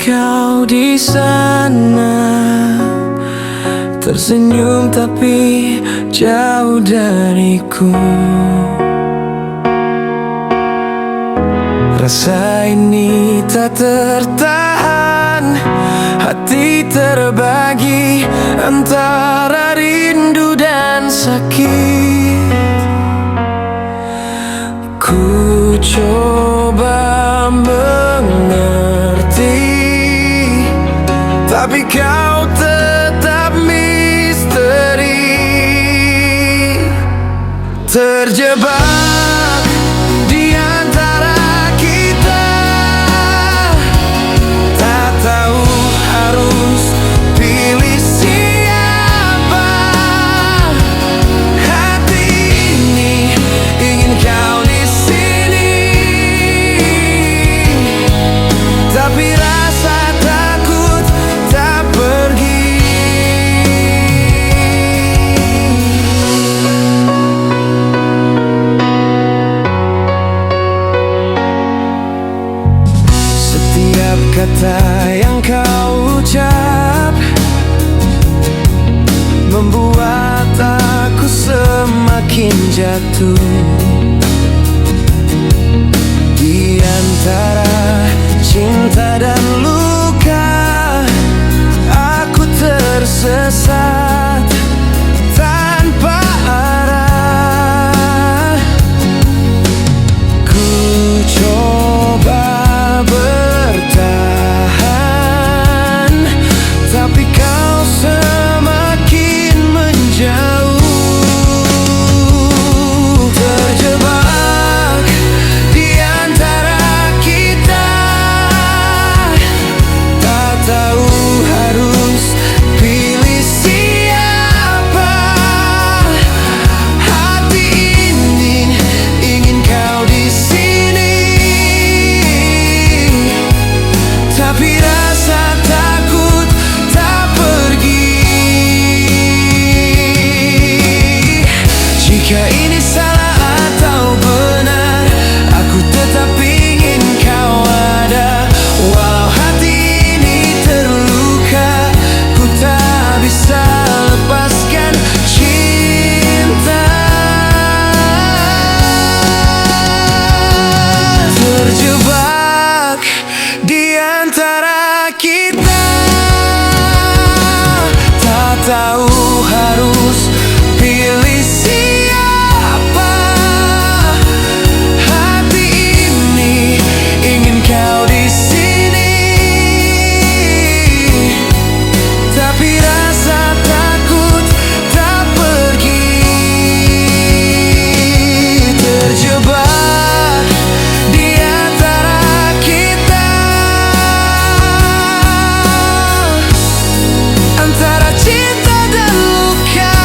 kau di sana, tersenyum tapi jauh dariku. Rasa ini tak tertahan, hati terbagi antara rindu dan sakit. Ku coba mengerti, tapi kau tetap misteri. Terjebak di antara kita, tak tahu harus pilih siapa. Hati ini ingin kau di sini, tapi rasa takut tak pergi. Setiap kata yang kau ucap membuat aku semakin jatuh. Di antara cinta dan luka, aku tersesat tanpa arah. Ku coba bertahan, tapi kau semakin menjauh. Terjebak di antara kita, tak tahu harus pilih siapa. Hati ini ingin kau di sini, tapi rasa takut tak pergi. Jika ini salah atau benar, aku tetap ingin kau ada. Walau hati ini terluka, ku tak bisa lepaskan cinta. Terjebak di antara kita, tak tahu harus pilih siapa. Hati ini ingin kau di sini, tapi rasa takut tak pergi. Terjebak di antara kita, antara cinta dan luka.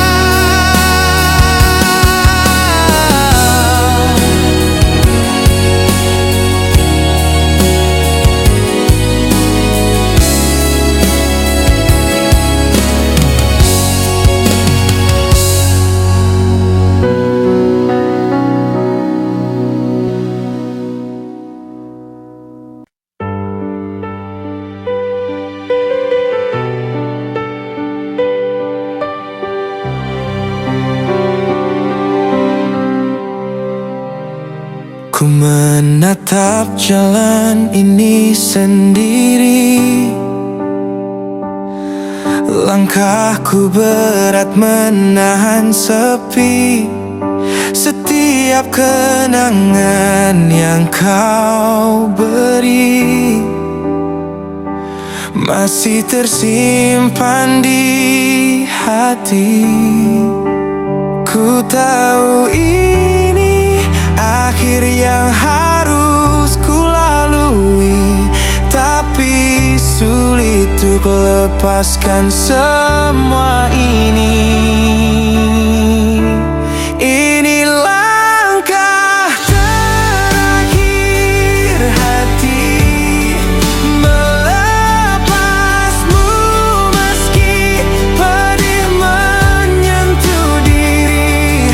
Ku menatap jalan ini sendiri, langkahku berat menahan sepi. Setiap kenangan yang kau beri masih tersimpan di hati. Ku tahu ini akhir yang harus ku lalui, tapi sulit untuk lepaskan semua ini. Ini langkah terakhir hati melepasmu, meski pedih menyentuh diri.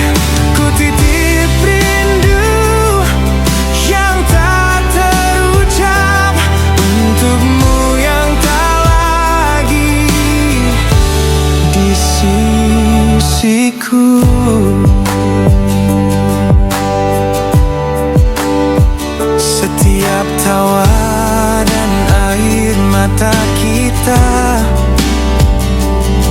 Ku titip rindu yang tak terucap untukmu yang Setiap tawa dan air mata kita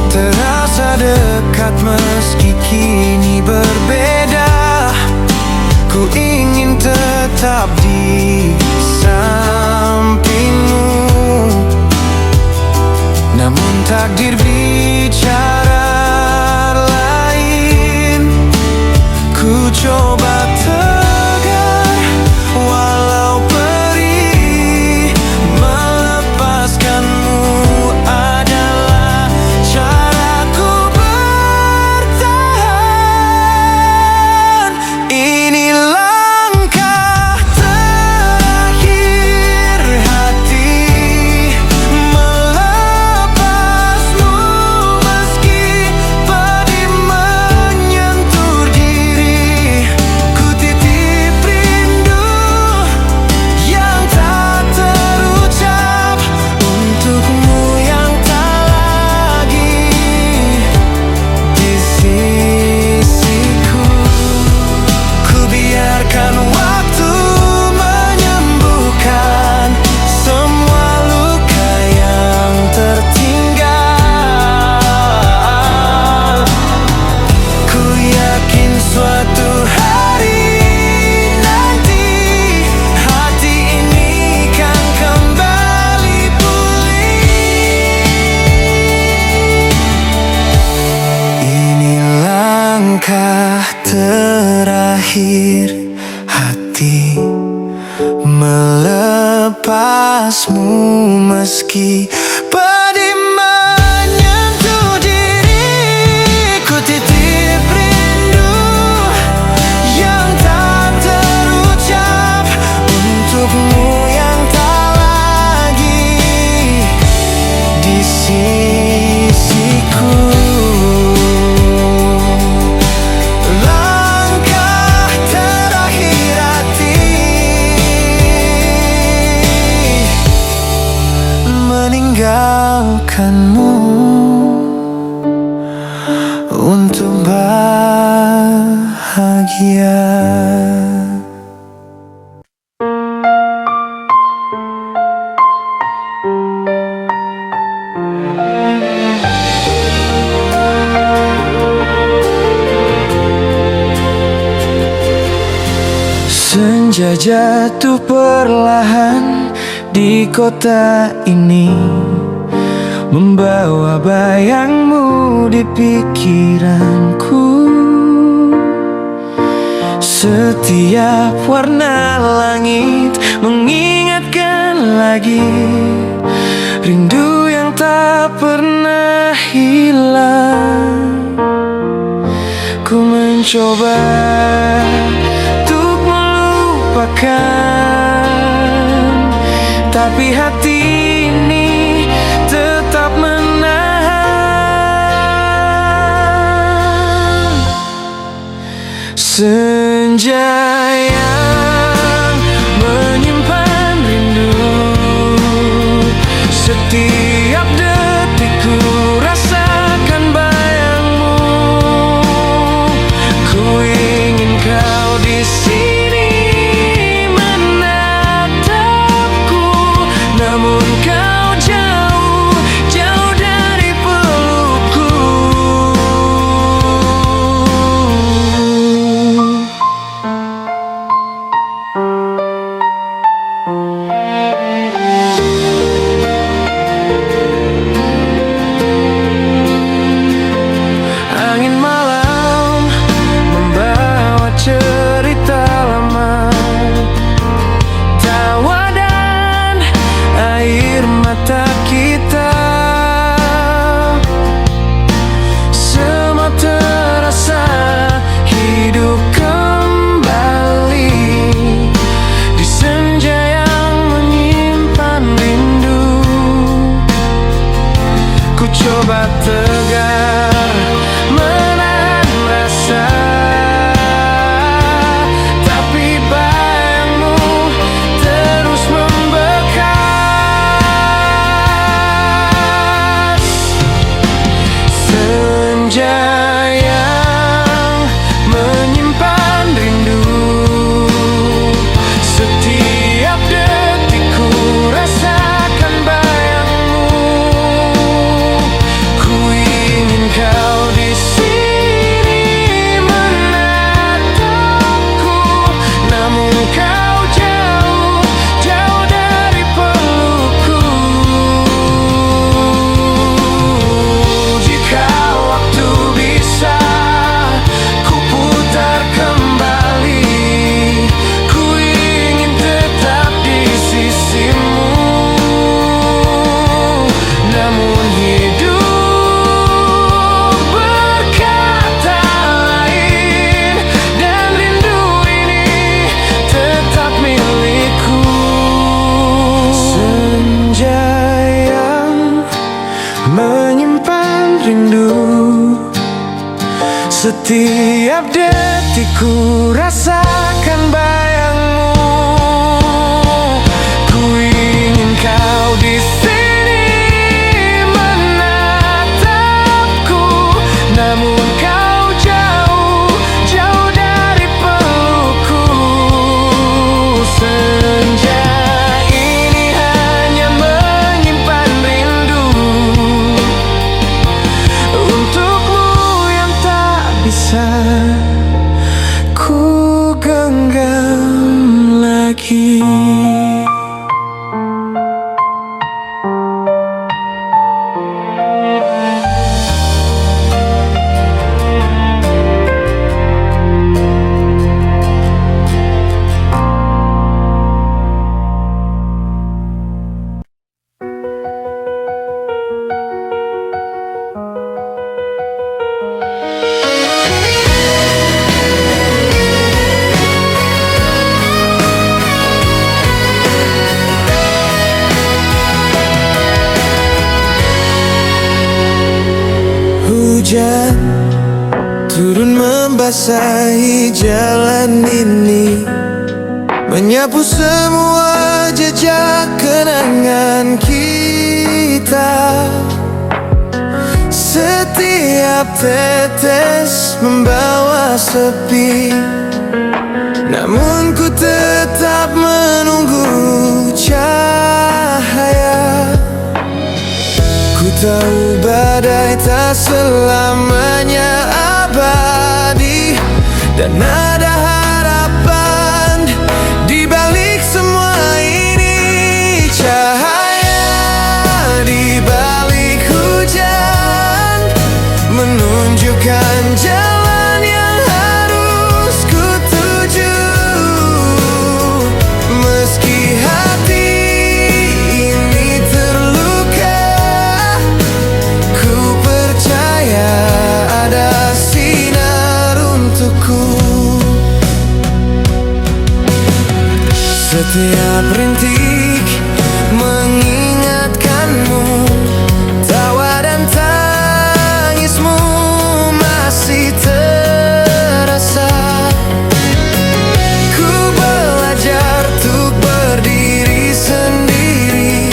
terasa dekat meski kini berbeda. Ku ingin tetap di sampingmu, namun takdir bicara lain. Ku coba tegar walau perih, melepaskanmu adalah caraku bertahan. Ini langkah terakhir hati melepasmu, meski pedih menyentuh diri. Ku titip rindu yang tak terucap untukmu yang tak lagi di sisiku. Ku biarkan waktu menyembuhkan semua luka yang tertinggal. Ku yakin suatu hari nanti hati ini kan kembali pulih. Ini langkah terakhir hati melepasmu, meski pedih menyentuh diri. Ku titip rindu yang tak terucap untukmu yang tak lagi di sisiku. Langkah terakhir hati meninggalkanmu untuk bahagia. Senja jatuh perlahan di kota ini, membawa bayangmu di pikiranku. Setiap warna langit mengingatkan lagi rindu yang tak pernah hilang. Ku mencoba untuk melupakan, tapi hati ini tetap menahan. Senja yang menyimpan rindu, setiap detik ku rasakan bayangmu. Ku ingin kau di sini menatapku, namun kau jauh, jauh dari pelukku. Angin malam membawa cerita lama, tawa dan air mata kita. Semua terasa hidup kembali di senja yang menyimpan rindu. Ku coba tegar menahan rasa, tapi bayangmu terus membekas. Senja yang menyimpan rindu, setiap detik Setiap detikku rasakan bayangmu. Ku ingin kau di sini menatapku, namun kau jauh, jauh dari pelukku. Senja ini hanya menyimpan rindu untukmu yang tak bisa ku genggam lagi. Hujan turun membasahi jalan ini, menyapu semua jejak kenangan kita. Setiap tetes membawa sepi, namun ku tetap menunggu cahaya. Ku tahu badai tak selamanya abadi, dan ada harapan di balik semua ini. Cahaya di balik hujan menunjukkan jalan yang harus ku tuju. Meski hati ini terluka, ku percaya ada sinar untukku. Setiap rintik mengingatkanmu, tawa dan tangismu masih terasa. Ku belajar untuk berdiri sendiri,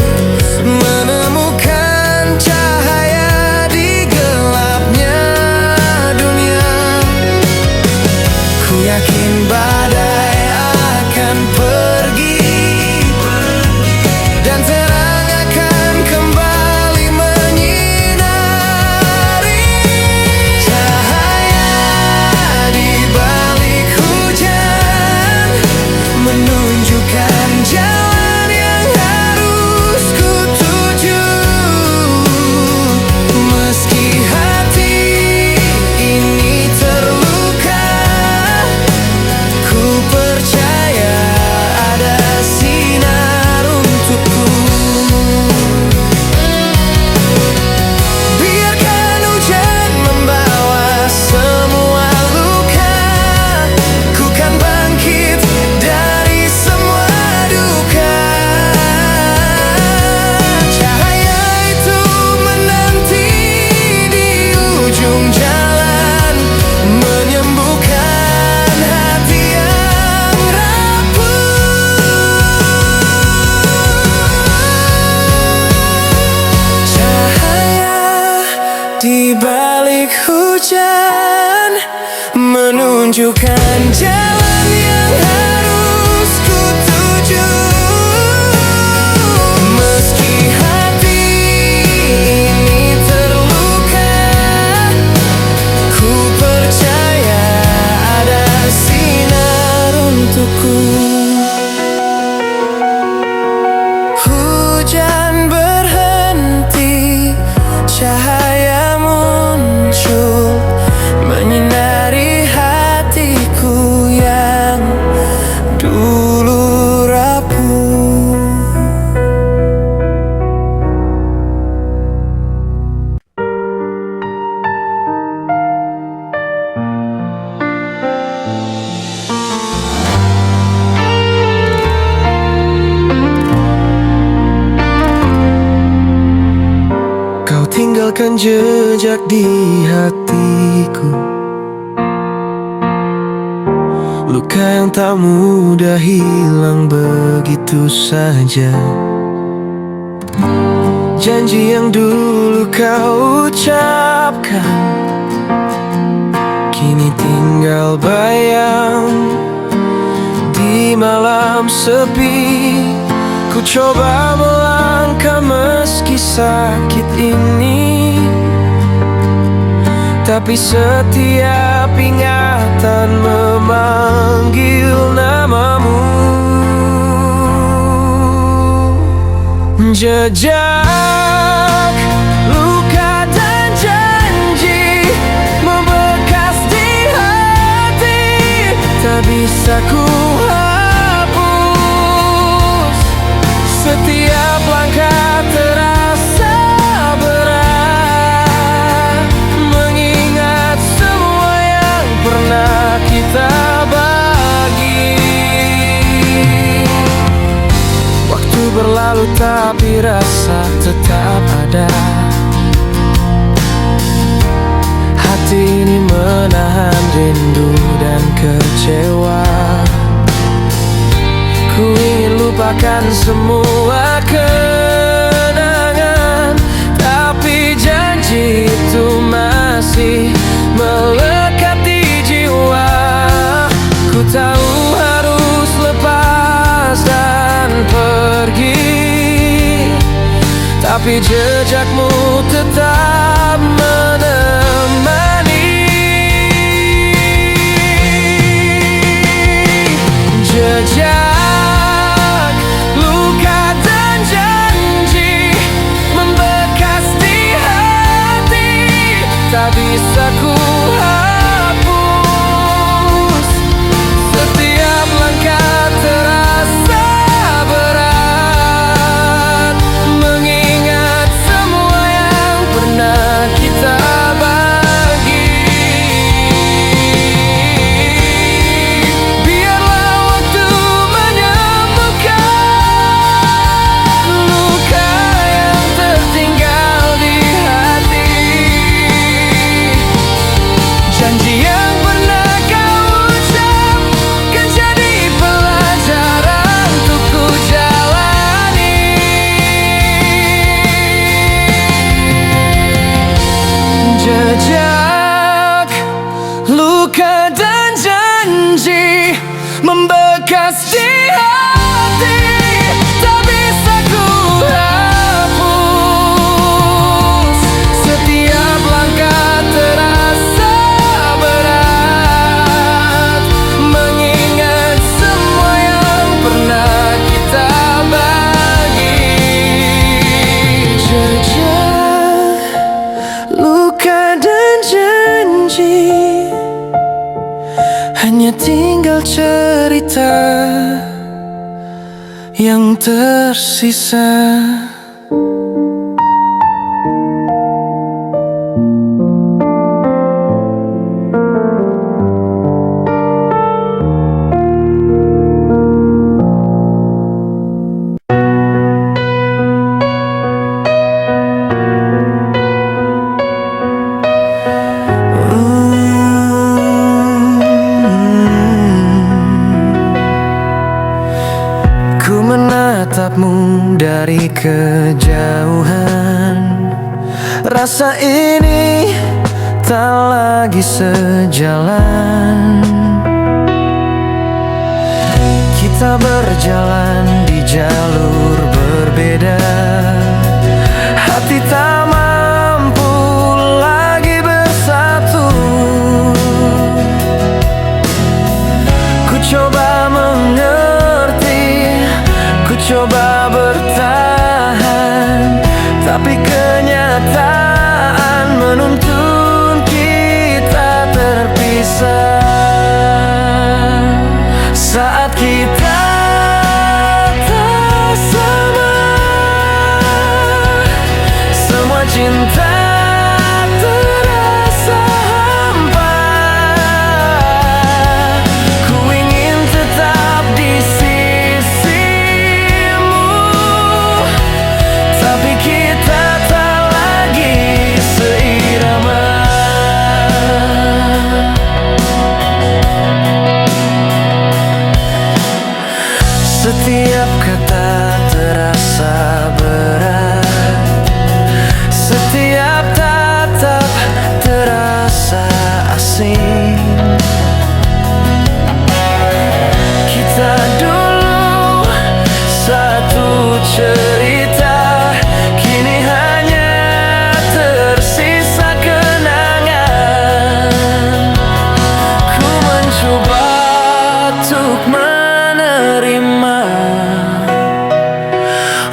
menemukan cahaya di gelapnya dunia. Ku yakin badai akan pergi, dan terang akan kembali menyinari. Cahaya di balik hujan menunjukkan jalan yang harus ku tuju. Meski hati ini terluka, ku percaya ada sinar untukku. Biarkan hujan membawa semua luka, ku kan bangkit dari semua duka. Cahaya itu menanti di ujung jalan, menyembuhkan hati yang rapuh. Cahaya di balik hujan menunjukkan jalan yang harus ku tuju. Meski hati ini terluka, ku percaya ada sinar untukku. Hujan berhenti, cahaya muncul, menyinari hatiku yang dulu rapuh. Kau tinggalkan jejak di hatiku, luka yang tak mudah hilang begitu saja. Janji yang dulu kau ucapkan kini tinggal bayang. Di malam sepi ku coba melangkah meski sakit ini, tapi setiap ingatan memanggil namamu. Jejak luka dan janji membekas di hati, tak bisa ku hapus. Setiap langkah terasa berat, mengingat semua yang pernah kita bagi. Waktu berlalu tapi rasa tetap ada. Hati ini menahan rindu dan kecewa. Ku ingin lupakan semua kenangan, tapi janji itu masih melekat di jiwa. Ku tahu harus lepas dan pergi, tapi jejakmu tetap menemani. Jejak luka dan janji membekas di hati, tak bisa ku hapus. Setiap langkah terasa berat, mengingat semua yang pernah kita bagi. Biarlah waktu menyembuhkan luka yang tertinggal di hati. Janji yang pernah kau ucap kan jadi pelajaran untuk ku jalani. Jejak luka dan janji membekas di hati, tak bisa ku hapus. Setiap langkah terasa berat, mengingat semua yang pernah kita bagi. Jejak luka dan janji, hanya tinggal cerita yang tersisa. Ku menatapmu dari kejauhan, rasa ini tak lagi sejalan. Kita berjalan di jalur berbeda, hati tak mampu lagi bersatu. Ku coba mengerti, ku coba bertahan, tapi kenyataan menuntun kita terpisah. Saat kita tak sama, semua cinta terasa hampa. Ku ingin tetap di sisimu, tapi kita tak lagi seirama. cerita, kini hanya tersisa kenangan. Ku mencoba untuk menerima,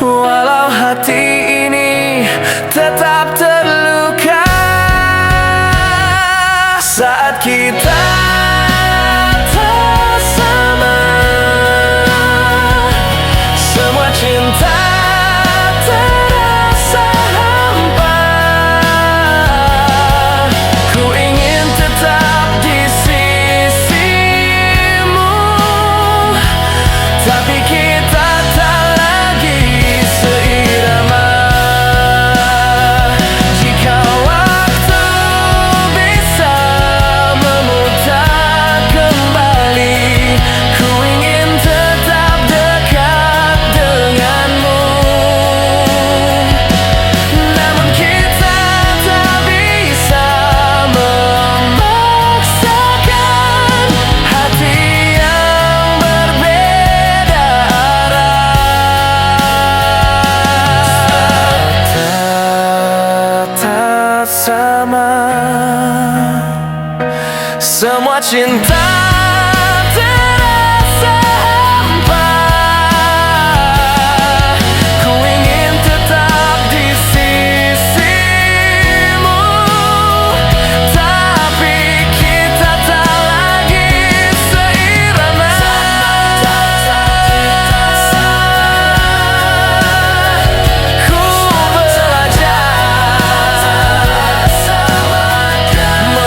walau hati ini tetap terluka saat kita tak sama. Semua cinta terasa hampa. Ku ingin tetap di sisimu, tapi kita tak lagi seirama. Jika waktu bisa memutar kembali, ku ingin tetap dekat denganmu. Namun kita tak bisa memaksakan hati yang berbeda arah. Tetap sama, semua cinta terasa hampa. Ku ingin tetap di sisimu, tapi kita tak lagi seirama. Ku belajar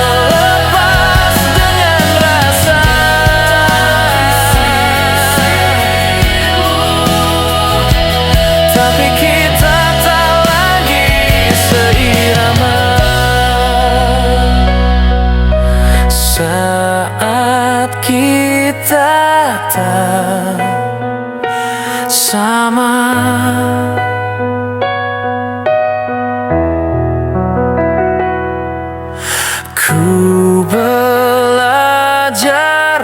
melepas dengan rasa, tapi kita tak lagi seirama. Saat kita tak sama. Ku belajar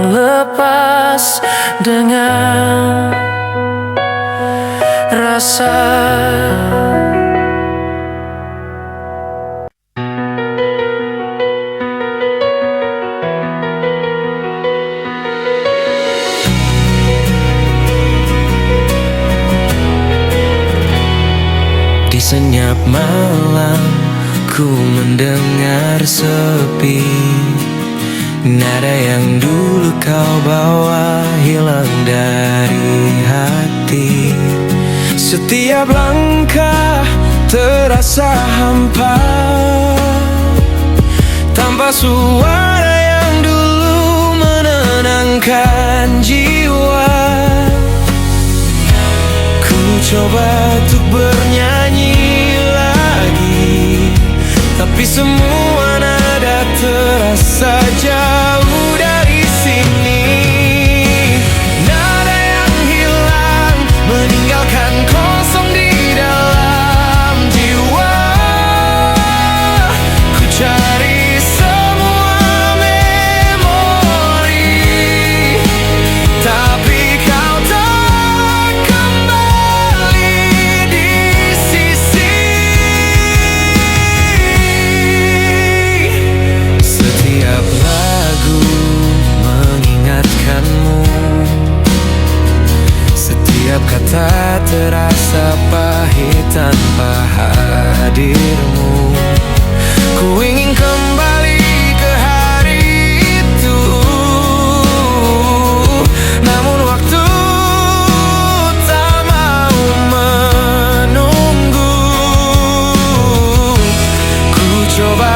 melepas dengan rasa. Di senyap malam ku mendengar sepi, nada yang dulu kau bawa hilang dari hati. Setiap langkah terasa hampa, tanpa suara yang dulu menenangkan jiwa. Ku coba untuk bernyanyi lagi, tapi semua nada terasa jauh dari sini. Nada yang hilang meninggalkan kosong di dalam jiwa. Ku cari semua memori, tapi kau tak kembali di sisi. Setiap lagu mengingatkanmu, setiap kata terasa pahit tanpa hadirmu. Ku ingin kembali ke hari itu, namun waktu tak mau menunggu. Ku coba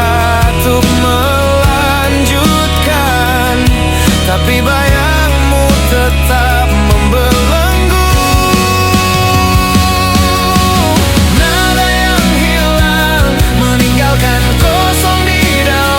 untuk melanjutkan, tapi bayangmu tetap membelenggu. Nada yang hilang meninggalkan kosong di dalam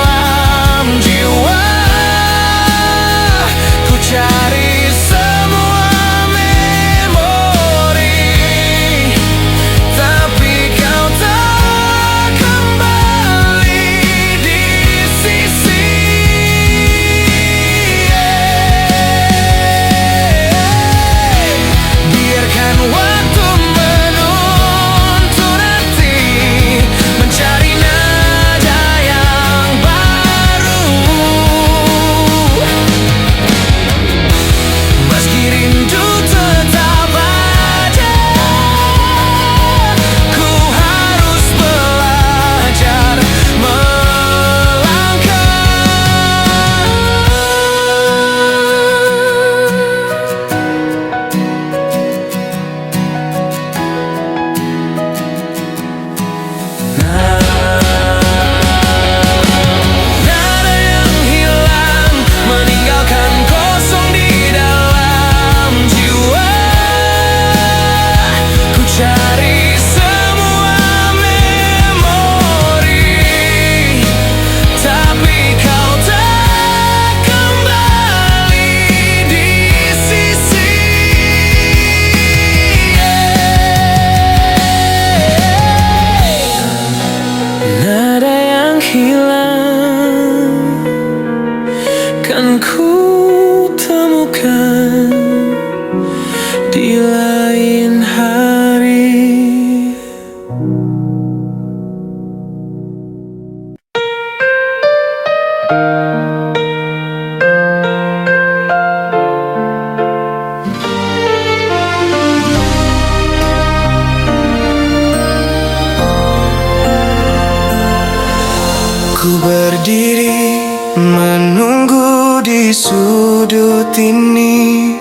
Ku berdiri menunggu di sudut ini,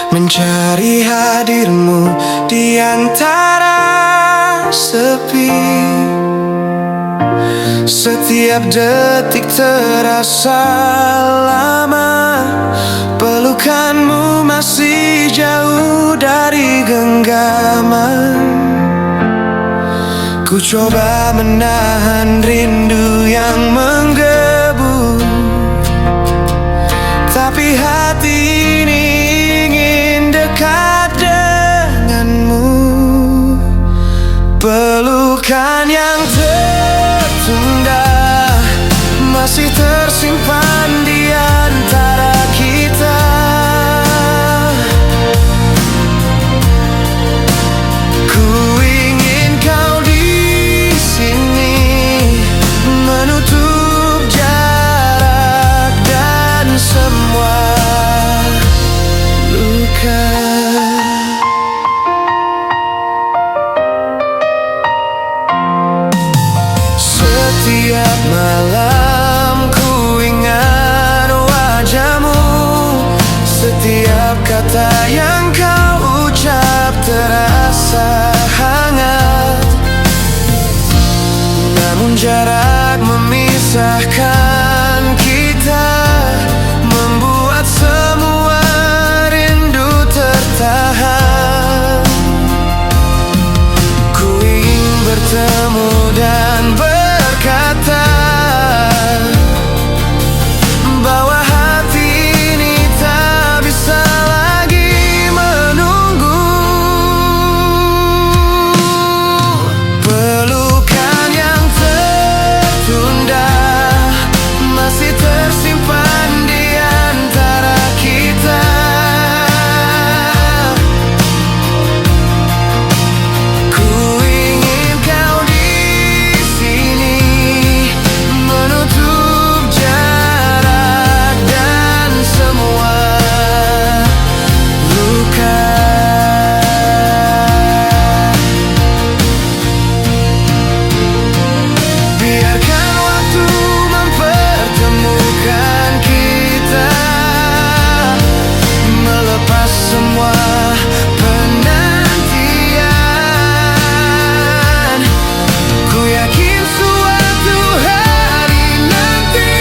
mencari hadirmu di antara sepi. Setiap detik terasa lama, pelukanmu masih jauh dari genggaman. Ku coba menahan rindu yang menggebu, tapi hati ini ingin dekat denganmu. Pelukan yang tertunda masih tersimpan di antara kita. Ku ingin kau di sini, menutup jarak dan semua luka. Setiap malam ku ingat wajahmu, setiap kata yang kau ucap terasa hangat. Namun jarak memisahkan kita, membuat semua rindu tertahan. Ku ingin bertemu dan berkata bahwa hati ini tak bisa lagi menunggu. Pelukan yang tertunda masih tersimpan di antara kita. Ku ingin kau di sini, menutup jarak dan semua luka. Biarkan waktu mempertemukan kita, melepas semua penantian. Ku yakin suatu hari nanti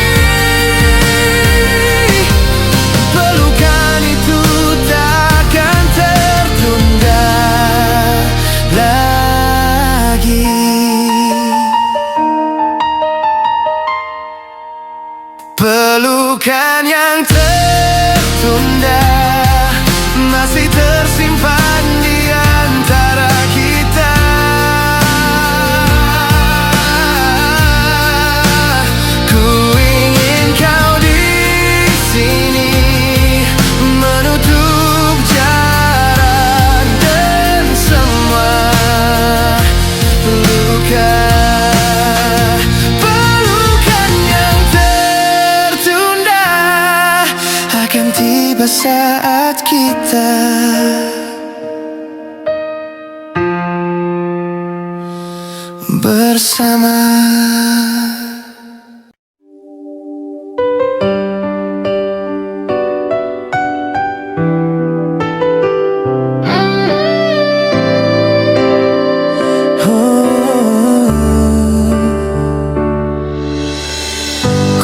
pelukan itu takkan tertunda lagi. Pelukan yang tertunda masih tersimpan di antara kita. Ku ingin kau di sini, menutup jarak dan semua luka. Pelukan yang tertunda akan tiba saat kita bersama.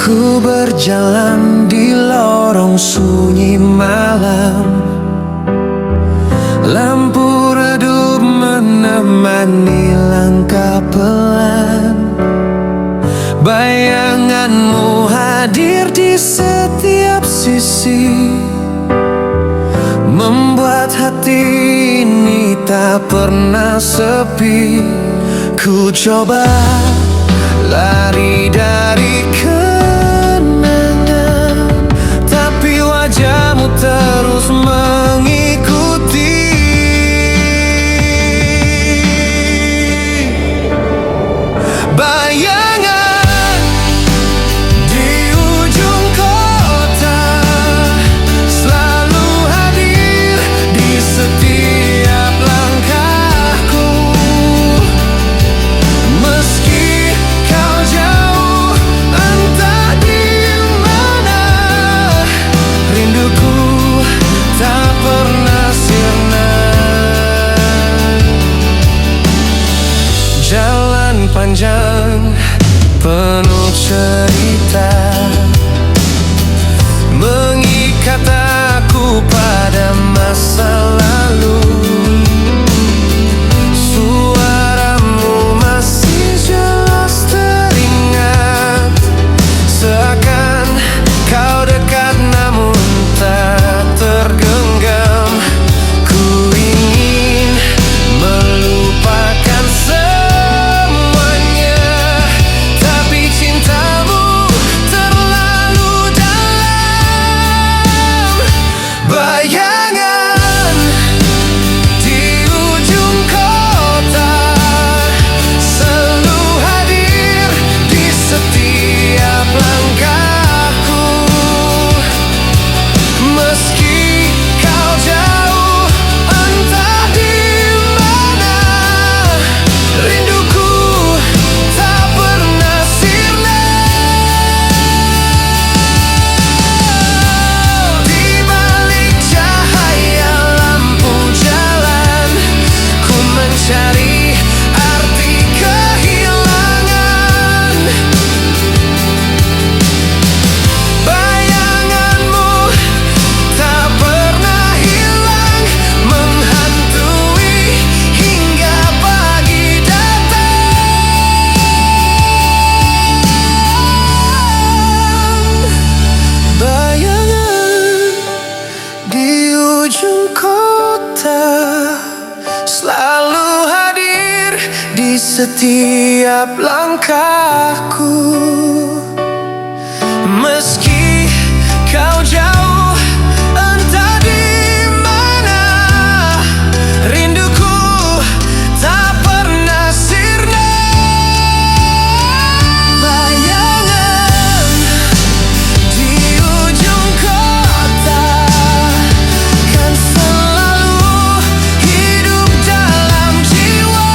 Ku berjalan di lorong sunyi malam, lampu redup menemani langkah pelan. Bayanganmu hadir di setiap sisi, membuat hati ini tak pernah sepi. Ku coba lari dari kenangan, tapi wajahmu terus mengikuti. Bayangan di ujung kota selalu hadir di setiap langkahku. Meski kau jauh mata, selalu hadir di setiap langkahku. Meski kau jauh entah di mana, rinduku tak pernah sirna. Bayangan di ujung kota kan selalu hidup dalam jiwa.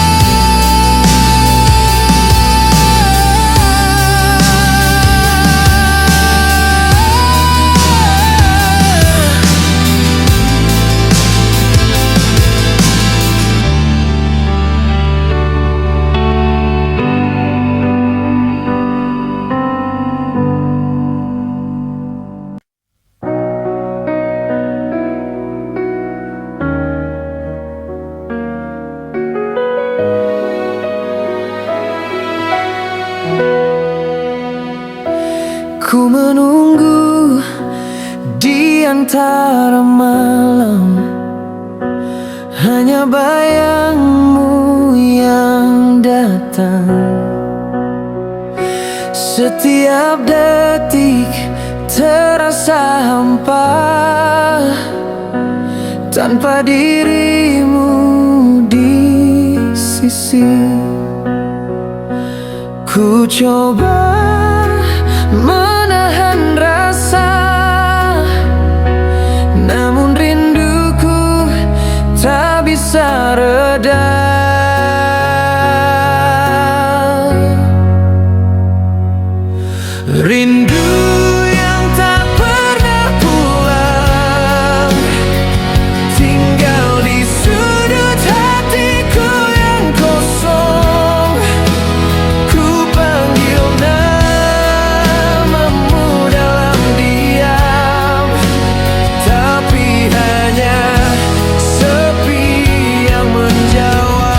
Ku menunggu di antara malam, hanya bayangmu yang datang. Setiap detik terasa hampa tanpa dirimu di sisi. Ku coba menahan rasa, namun rinduku tak bisa reda. Rindu yang tak pernah pulang, tinggal di sudut hatiku yang kosong. Ku panggil namamu dalam diam, tapi hanya sepi yang menjawab.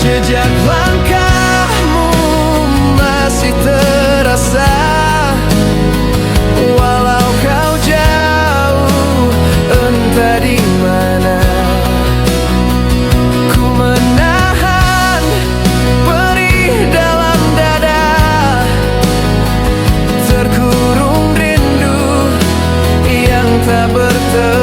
Jejak langkahmu masih terasa, walau kau jauh entah di mana. Ku menahan perih dalam dada, terkurung rindu yang tak bertemu.